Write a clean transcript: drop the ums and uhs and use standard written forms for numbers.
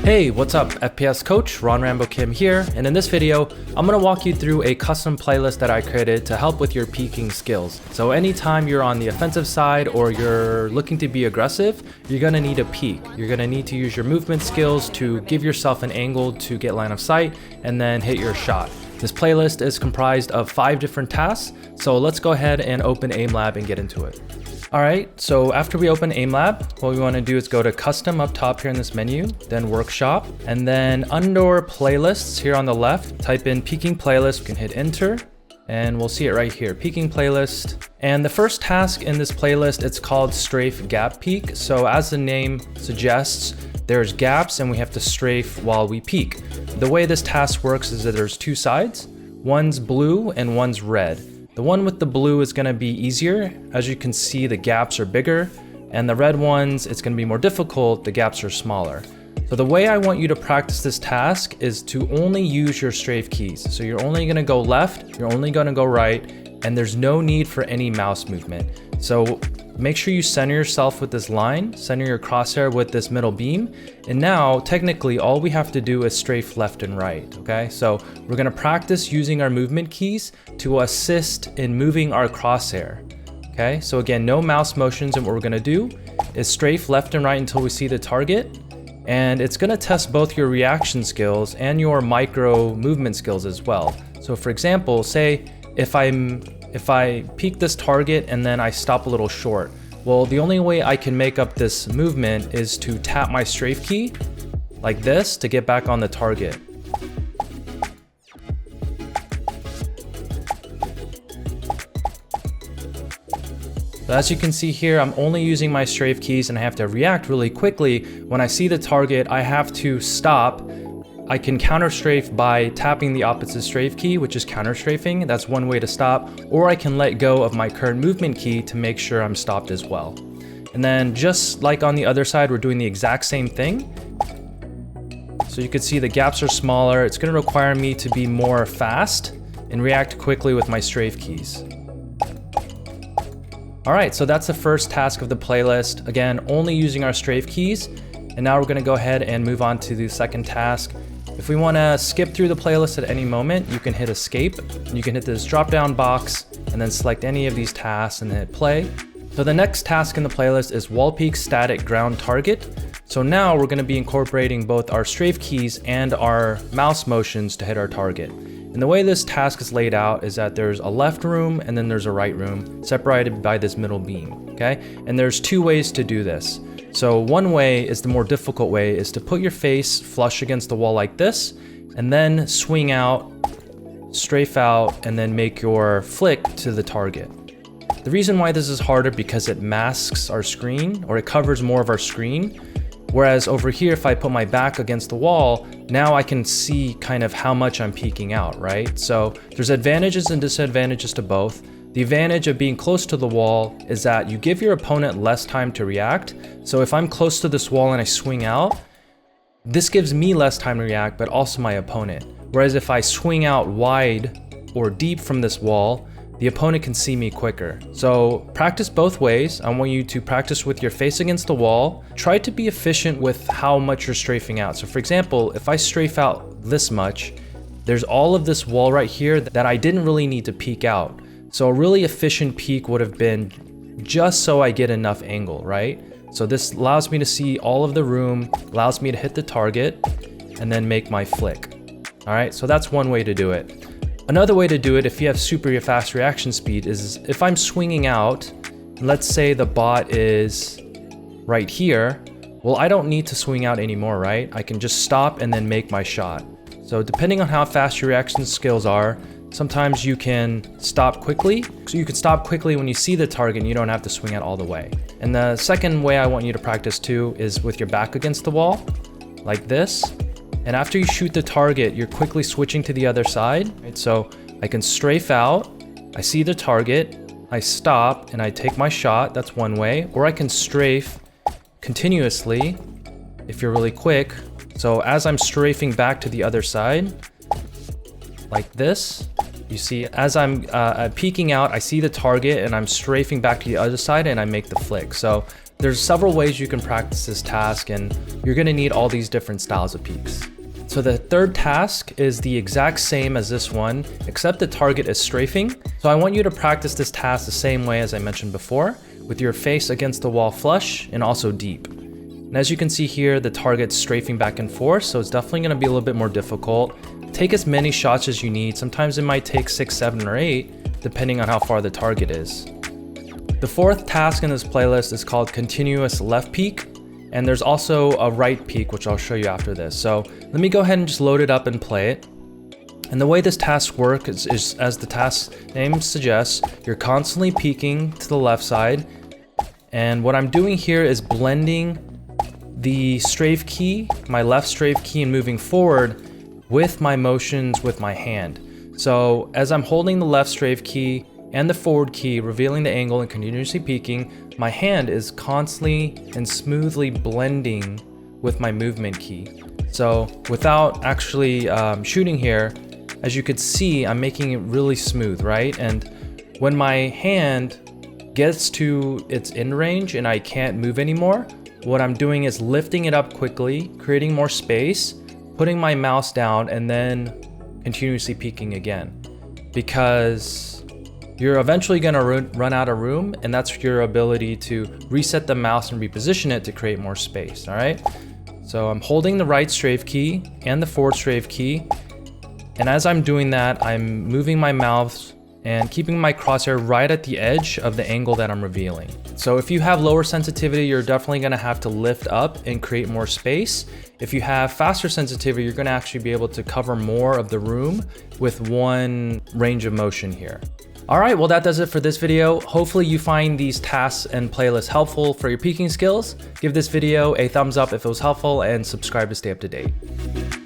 Hey, what's up? FPS coach Ron Rambo Kim here, and in this video, I'm gonna walk you through a custom playlist that I created to help with your peeking skills. So anytime you're on the offensive side or you're looking to be aggressive, you're gonna need a peek. You're gonna need to use your movement skills to give yourself an angle to get line of sight and then hit your shot. This playlist is comprised of 5 different tasks, so let's go ahead and open Aimlab and get into it. Alright, so after we open Aimlab, what we want to do is go to custom up top here in this menu, then workshop, and then under playlists here on the left, type in peeking playlist. We can hit enter, and we'll see it right here, peeking playlist. And the first task in this playlist, it's called strafe gap peek. So as the name suggests, there's gaps and we have to strafe while we peek. The way this task works is that there's 2 sides, one's blue and one's red. The one with the blue is going to be easier. As you can see, the gaps are bigger, and the red ones, it's going to be more difficult. The gaps are smaller. So the way I want you to practice this task is to only use your strafe keys. So you're only going to go left, you're only going to go right, and there's no need for any mouse movement. So make sure you center yourself with this line, center your crosshair with this middle beam. And now technically all we have to do is strafe left and right, okay? So we're gonna practice using our movement keys to assist in moving our crosshair, okay? So again, no mouse motions, and what we're gonna do is strafe left and right until we see the target. And it's gonna test both your reaction skills and your micro movement skills as well. So for example, say if I peek this target and then I stop a little short, well, the only way I can make up this movement is to tap my strafe key like this to get back on the target. So as you can see here, I'm only using my strafe keys and I have to react really quickly. When I see the target, I have to stop. I can counter strafe by tapping the opposite strafe key, which is counter strafing. That's one way to stop. Or I can let go of my current movement key to make sure I'm stopped as well. And then just like on the other side, we're doing the exact same thing. So you can see the gaps are smaller. It's going to require me to be more fast and react quickly with my strafe keys. All right, so that's the first task of the playlist. Again, only using our strafe keys. And now we're going to go ahead and move on to the second task. If we want to skip through the playlist at any moment, you can hit escape. You can hit this drop down box and then select any of these tasks and then hit play. So the next task in the playlist is wall peek static ground target. So now we're going to be incorporating both our strafe keys and our mouse motions to hit our target. And the way this task is laid out is that there's a left room and then there's a right room separated by this middle beam, okay? And there's 2 ways to do this. So one way is the more difficult way, is to put your face flush against the wall like this, and then swing out, strafe out, and then make your flick to the target. The reason why this is harder because it masks our screen, or it covers more of our screen. Whereas over here, if I put my back against the wall, now I can see kind of how much I'm peeking out, right? So there's advantages and disadvantages to both. The advantage of being close to the wall is that you give your opponent less time to react. So if I'm close to this wall and I swing out, this gives me less time to react, but also my opponent. Whereas if I swing out wide or deep from this wall, the opponent can see me quicker. So practice both ways. I want you to practice with your face against the wall. Try to be efficient with how much you're strafing out. So for example, if I strafe out this much, there's all of this wall right here that I didn't really need to peek out. So a really efficient peek would have been just so I get enough angle, right? So this allows me to see all of the room, allows me to hit the target, and then make my flick. All right, so that's one way to do it. Another way to do it, if you have super fast reaction speed, is if I'm swinging out, let's say the bot is right here, well, I don't need to swing out anymore, right? I can just stop and then make my shot. So depending on how fast your reaction skills are, sometimes you can stop quickly. So you can stop quickly when you see the target and you don't have to swing out all the way. And the second way I want you to practice too is with your back against the wall, like this. And after you shoot the target, you're quickly switching to the other side. Right? So I can strafe out, I see the target, I stop and I take my shot. That's one way. Or I can strafe continuously if you're really quick. So as I'm strafing back to the other side, like this, you see, as I'm peeking out, I see the target and I'm strafing back to the other side and I make the flick. So There's several ways you can practice this task, and you're gonna need all these different styles of peeks. So the third task is the exact same as this one, except the target is strafing. So I want you to practice this task the same way as I mentioned before, with your face against the wall flush and also deep. And as you can see here, the target's strafing back and forth, so it's definitely gonna be a little bit more difficult. Take as many shots as you need. Sometimes it might take 6, 7, or 8, depending on how far the target is. The fourth task in this playlist is called continuous left peek, and there's also a right peek, which I'll show you after this. So let me go ahead and just load it up and play it. And the way this task works is as the task name suggests, you're constantly peeking to the left side. And what I'm doing here is blending the strafe key, my left strafe key, and moving forward with my motions with my hand. So as I'm holding the left strafe key and the forward key, revealing the angle and continuously peeking, my hand is constantly and smoothly blending with my movement key. So without actually shooting here, as you could see, I'm making it really smooth, right? And when my hand gets to its end range and I can't move anymore, what I'm doing is lifting it up quickly, creating more space, putting my mouse down, and then continuously peeking again. Because you're eventually gonna run out of room, and that's your ability to reset the mouse and reposition it to create more space, all right? So I'm holding the right strafe key and the forward strafe key, and as I'm doing that, I'm moving my mouse and keeping my crosshair right at the edge of the angle that I'm revealing. So if you have lower sensitivity, you're definitely gonna have to lift up and create more space. If you have faster sensitivity, you're gonna actually be able to cover more of the room with one range of motion here. All right, well, that does it for this video. Hopefully you find these tasks and playlists helpful for your peeking skills. Give this video a thumbs up if it was helpful, and subscribe to stay up to date.